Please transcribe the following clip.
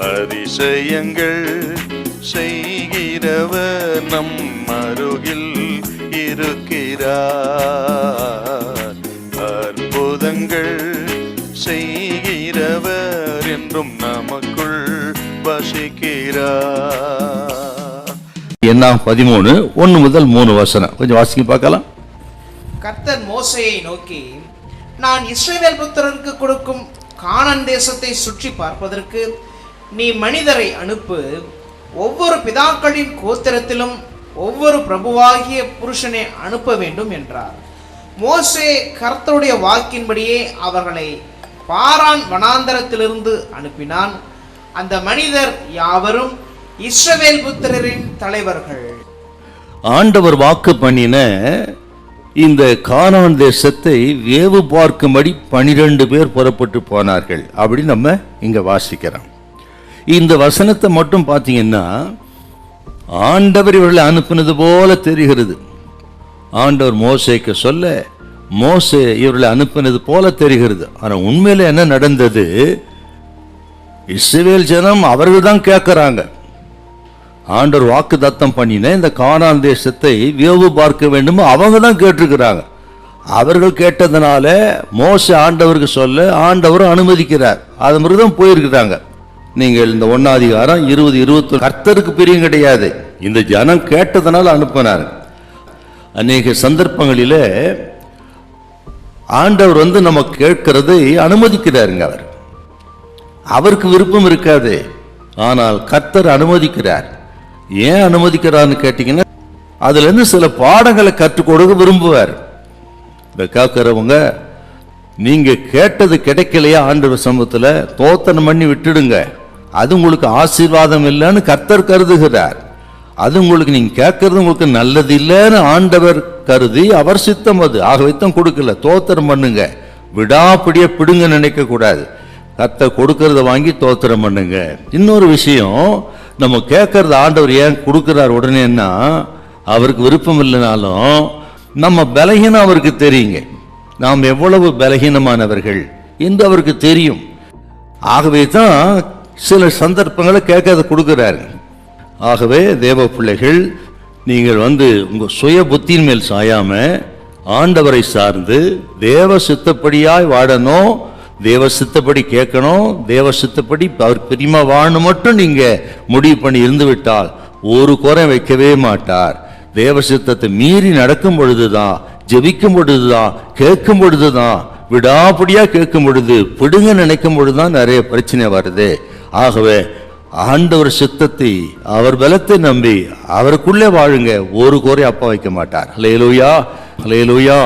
அதிசயங்கள் செய்கிறவர் நம் அருகில் இருக்கிறார். அற்புதங்கள் செய்கிறவர் என்றும் நமக்குள் வசிக்கிறார். என்னாம் 13 1 முதல் 3 வசனம் கொஞ்சம் வாசிக்க பார்க்கலாம். கர்த்தர் மோசேயை நோக்கி, நான் இஸ்ரவேல் புத்திரருக்கு கொடுக்கும் கானான் தேசத்தை சுற்றி பார்ப்பதற்கு நீ மனிதரை அனுப்பு. ஒவ்வொரு பிதாக்களின் கோத்திரத்திலும் ஒவ்வொரு பிரபுவாகிய புருஷனை அனுப்ப வேண்டும் என்றார். மோசே கர்த்தருடைய வாக்கின்படியே அவர்களை பாரான் வனாந்தரத்திலிருந்து அனுப்பினான். அந்த மனிதர் யாவரும் இஸ்ரவேல் புத்திரரின் தலைவர்கள். ஆண்டவர் வாக்கு பண்ணின இந்த கானான் தேசத்தை வேவு பார்க்கும்படி 12 பேர் புறப்பட்டு போனார்கள் அப்படி நம்ம இங்க வாசிக்கிறோம். இந்த வசனத்தை மட்டும் பார்த்தீங்கன்னா ஆண்டவர் இவர்களை அனுப்பினது போல தெரிகிறது. ஆண்டவர் மோசேக்கு சொல்ல மோசே இவர்களை அனுப்பினது போல தெரிகிறது. ஆனால் உண்மையில என்ன நடந்தது? இஸ்ரவேல் ஜனம் அவர்கள் தான் கேட்கிறாங்க. ஆண்டவர் வாக்கு தத்தம் பண்ணின இந்த கானான் தேசத்தை வேவு பார்க்க வேண்டும் அவங்க தான் கேட்டிருக்கிறாங்க. அவர்கள் கேட்டதுனால மோசே ஆண்டவருக்கு சொல்ல ஆண்டவர் அனுமதிக்கிறார். அது மாதிரிதான் போயிருக்கிறாங்க. நீங்கள் இந்த 1 அதிகாரம் 20 21 கர்த்தருக்கு பிரியம் கிடையாது. இந்த ஜனம் கேட்டதுனால அனுப்பினார். அநேக சந்தர்ப்பங்களில ஆண்டவர் நம்ம கேட்கிறதை அனுமதிக்கிறாருங்க. அவருக்கு விருப்பம் இருக்காது, ஆனால் கர்த்தர் அனுமதிக்கிறார். ஏன் அனுமதிக்கிறார்னு கேட்டீங்கன்னா அதுல இருந்து சில பாடங்களை கற்றுக் கொடுக்க விரும்புவார். இந்த கேட்கிறவங்க நீங்க கேட்டது கிடைக்கலையா ஆண்டவர் சமூகத்துல தோத்தனம் பண்ணி விட்டுடுங்க, அது உங்களுக்கு ஆசீர்வாதம் இல்லைன்னு கர்த்தர் கருதுகிறார். அது உங்களுக்கு நீங்க கேட்கறது உங்களுக்கு நல்லது இல்லைன்னு ஆண்டவர் கருதி அவர் சித்தம் அது. ஆகவே தான் கொடுக்கல. தோத்திரம் பண்ணுங்க, விடாப்பிடிய பிடுங்க நினைக்க கூடாது. கர்த்தர் கொடுக்கறத வாங்கி தோத்திரம் பண்ணுங்க. இன்னொரு விஷயம், நம்ம கேட்கறது ஆண்டவர் ஏன் கொடுக்கிறார் உடனேன்னா அவருக்கு விருப்பம் இல்லைனாலும் நம்ம பலகீனம் அவருக்கு தெரியுங்க. நாம் எவ்வளவு பலகீனமானவர்கள் என்று அவருக்கு தெரியும். ஆகவே தான் சில சந்தர்ப்பங்களை கேட்காத கொடுக்கிறாரு. ஆகவே தேவ பிள்ளைகள், நீங்கள் உங்க சுய புத்தியின் மேல் சாயாம ஆண்டவரை சார்ந்து தேவ சித்தப்படியாய் வாழணும், தேவ சித்தப்படி கேட்கணும், தேவ சித்தப்படி அவர் பிரியமா வாழணும் மட்டும் நீங்க முடிவு பண்ணி இருந்து விட்டால் ஒரு குறை வைக்கவே மாட்டார். தேவ சித்தத்தை மீறி நடக்கும் பொழுதுதான், ஜெபிக்கும் பொழுதுதான், கேட்கும் பொழுதுதான், விடாப்படியா கேட்கும் பொழுது, பிடுங்க நினைக்கும் பொழுதுதான் நிறைய பிரச்சனை வருது. ஆகவே ஆண்டவர் சித்தத்தை அவர் பலத்தை நம்பி அவருக்குள்ளே வாழுங்க, ஒரு குறை அப்பா வைக்க மாட்டார். ஹல்லேலூயா, ஹல்லேலூயா.